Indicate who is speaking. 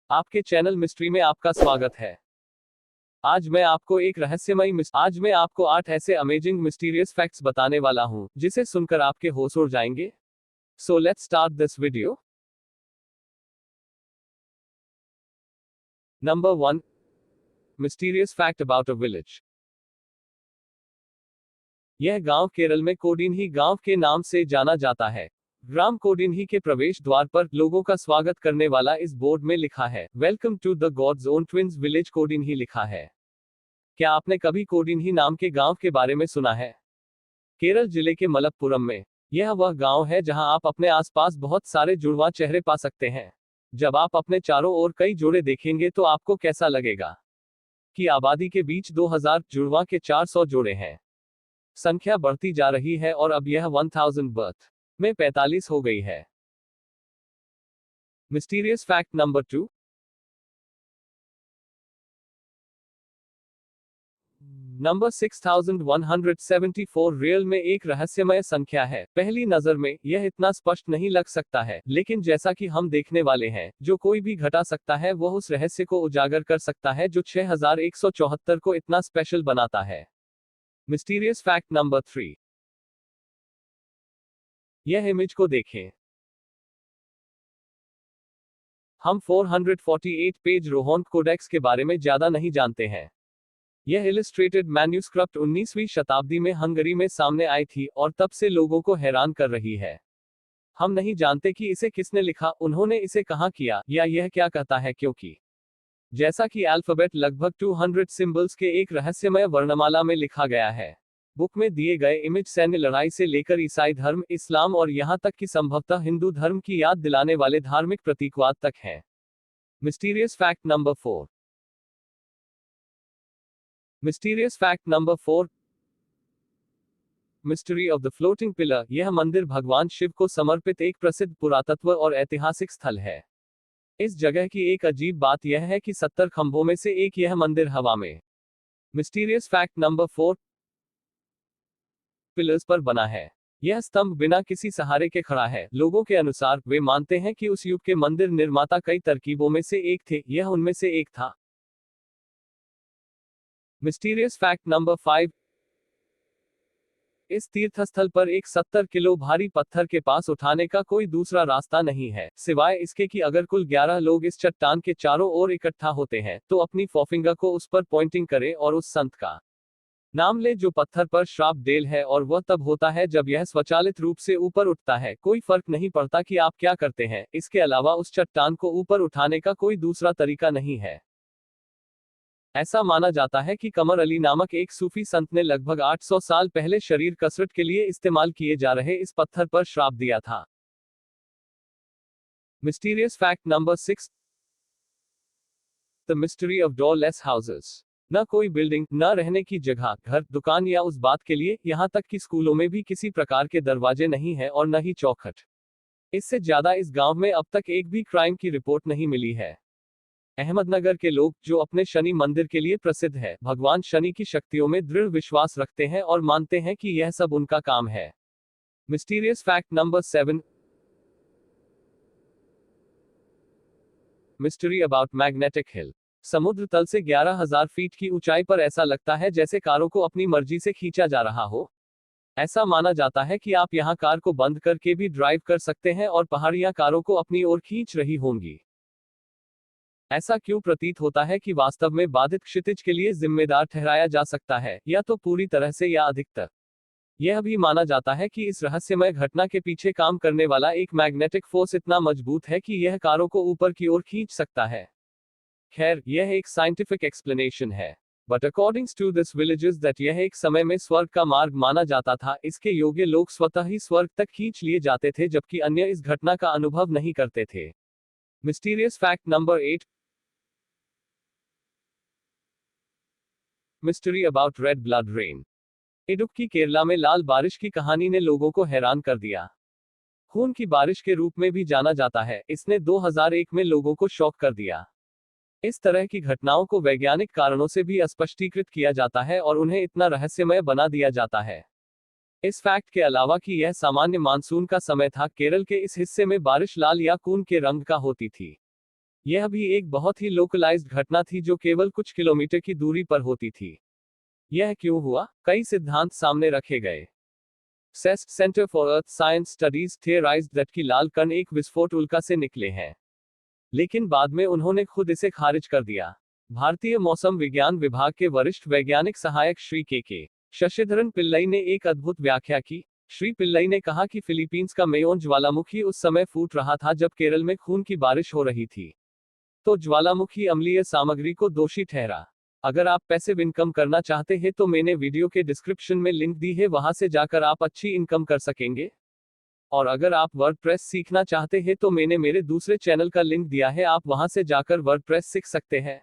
Speaker 1: आपके channel mystery में आपका स्वागत है। आज मैं आपको 8 ऐसे अमेजिंग मिस्टीरियस फैक्ट्स बताने वाला हूं जिसे सुनकर आपके होश उड़ जाएंगे। So let's start this video. Number 1, mysterious fact about a village. यह गांव केरल में कोडिन्ही गांव के नाम से जाना जाता है। ग्राम कोडिन्ही के प्रवेश द्वार पर लोगों का स्वागत करने वाला इस बोर्ड में लिखा है, welcome to the God's own twins village Kodinhi लिखा है। क्या आपने कभी कोडिन्ही नाम के गांव के बारे में सुना है? केरल जिले के मलप्पुरम में यह वह गांव है जहां आप अपने आसपास बहुत सारे जुड़वा चेहरे पा सकते हैं। जब आप अपने चारों ओर कई जोड़े देखेंगे तो आपको कैसा लगेगा कि आबादी के बीच 2000 जुड़वा के 400 जोड़े हैं। संख्या बढ़ती जा रही है और अब यह 1000 बर्थ में 45 हो गई है। Mysterious fact number 2, number 6174 real में एक रहस्यमय संख्या है। पहली नजर में यह इतना स्पष्ट नहीं लग सकता है, लेकिन जैसा कि हम देखने वाले हैं, जो कोई भी घटा सकता है वह उस रहस्य को उजागर कर सकता है जो 6174 को इतना स्पेशल बनाता है। मिस्टीरियस फैक्ट नंबर 3, यह इमेज को देखें। हम 448 पेज रोहन कोडेक्स के बारे में ज्यादा नहीं जानते हैं। यह इलस्ट्रेटेड मैन्यूस्क्रिप्ट 19वीं शताब्दी में हंगरी में सामने आई थी और तब से लोगों को हैरान कर रही है। हम नहीं जानते कि इसे किसने लिखा, उन्होंने इसे कहां किया, या यह क्या कहता है, क्योंकि जैसा कि अल्फाबेट लगभग 200 सिंबल्स के एक रहस्यमय वर्णमाला में लिखा गया है। बुक में दिए गए इमेज सैन्य लड़ाई से लेकर ईसाई धर्म, इस्लाम और यहां तक कि संभवतः हिंदू धर्म की याद दिलाने वाले धार्मिक प्रतीकवाद तक हैं। Mysterious fact number 4, mysterious fact number 4, mystery of the floating pillar. यह मंदिर भगवान शिव को समर्पित एक प्रसिद्ध पुरातत्व और ऐतिहासिक स्थल है। इस जगह की एक अजीब बात यह है कि 70 खंभों में से एक यह मंदिर हवा में। मिस्टीरियस फैक्ट नंबर 4, पिलर्स पर बना है। यह स्तंभ बिना किसी सहारे के खड़ा है। लोगों के अनुसार वे मानते हैं कि उस युग के मंदिर निर्माता कई तरकीबों में से एक थे, यह उनमें से एक था। मिस्टीरियस फैक्ट नंबर 5, इस तीर्थस्थल पर एक 70 किलो भारी पत्थर के पास उठाने का कोई दूसरा रास्ता नहीं है, सिवाय इसके कि अगर कुल 11 लोग इस चट्टान के चारों ओर इकट्ठा होते हैं तो अपनी फोफिंगर को उस पर पॉइंटिंग करें और उस संत का नाम ले जो पत्थर पर श्राप डेल है, और वह तब होता है जब यह स्वचालित रूप से ऊपर उठता है। कोई फर्क नहीं पड़ता कि आप क्या करते हैं, इसके अलावा उस चट्टान को ऊपर उठाने का कोई दूसरा तरीका नहीं है। ऐसा माना जाता है कि कमर अली नामक एक सूफी संत ने लगभग 800 साल पहले शरीर कसरत के लिए इस्तेमाल किए जा रहे इस पत्थर पर श्राप दिया था। Mysterious fact number 6, the mystery of डोरलेस houses. न कोई बिल्डिंग, न रहने की जगह, घर, दुकान या उस बात के लिए, यहां तक कि स्कूलों में भी किसी प्रकार के दरवाजे नहीं है और न ही चौखट। इससे ज्यादा इस गांव में अब तक एक भी क्राइम की रिपोर्ट नहीं मिली है। अहमदनगर के लोग, जो अपने शनि मंदिर के लिए प्रसिद्ध है, भगवान शनि की शक्तियों में दृढ़ विश्वास रखते हैं और मानते हैं कि यह सब उनका काम है। Mysterious fact number 7, mystery about magnetic hill. समुद्र तल से 11,000 फीट की ऊंचाई पर ऐसा लगता है जैसे कारों को अपनी मर्जी से खींचा जा रहा हो। ऐसा माना जाता है कि आप यहां कार को बंद करके भी ड्राइव कर सकते हैं और पहाड़ियां कारों को अपनी ओर खींच रही होंगी। ऐसा क्यों प्रतीत होता है कि वास्तव में बाधित क्षितिज के लिए जिम्मेदार ठहराया जा सकता है, या तो पूरी तरह से या अधिकतर। यह भी माना जाता है कि इस रहस्यमय घटना के पीछे काम करने वाला एक मैग्नेटिक फोर्स इतना मजबूत है कि यह कारों को ऊपर की ओर खींच सकता है। खैर, यह एक साइंटिफिक एक्सप्लेनेशन है, but according to this villages that यह एक समय में स्वर्ग का मार्ग माना जाता था। इसके योग्य लोग स्वतः ही स्वर्ग तक खींच लिए जाते थे, जबकि अन्य इस घटना का अनुभव नहीं करते थे। Mysterious fact number 8, mystery about red blood rain. Idukki Kerala में लाल बारिश की कहानी ने लोगों को हैरान कर दिया। खून की बारिश के रूप में भी जाना जाता है, इसने 2001 में लोगों को शॉक कर दिया। इस तरह की घटनाओं को वैज्ञानिक कारणों से भी अस्पष्टीकृत किया जाता है और उन्हें इतना रहस्यमय बना दिया जाता है। इस फैक्ट के अलावा कि यह सामान्य मानसून का समय था, केरल के इस हिस्से में बारिश लाल या खून के रंग का होती थी। यह भी एक बहुत ही लोकलाइज्ड घटना थी जो केवल कुछ किलोमीटर की दूरी पर होती थी। यह क्यों हुआ? कई सिद्धांत सामने रखे गए। CESS centre for earth science studies theorised that कि लाल कण एक विस्फोट उल्का से निकले हैं, लेकिन बाद में उन्होंने खुद इसे खारिज कर दिया। भारतीय मौसम विज्ञान विभाग के वरिष्ठ वैज्ञानिक सहायक श्री के शशिधरन पिल्लई ने एक अद्भुत व्याख्या की। श्री पिल्लई ने कहा कि फिलीपींस का मेयोन ज्वालामुखी उस समय फूट रहा था जब केरल में खून की बारिश हो रही थी, तो ज्वालामुखी अम्लीय सामग्री को दोषी ठहरा। अगर आप पैसिव इनकम करना चाहते हैं तो मैंने वीडियो के डिस्क्रिप्शन में लिंक दी है, वहां से जाकर आप अच्छी इनकम कर सकेंगे। और अगर आप वर्डप्रेस सीखना चाहते हैं तो मैंने मेरे दूसरे चैनल का लिंक दिया है, आप वहां से जाकर वर्डप्रेस सीख सकते हैं।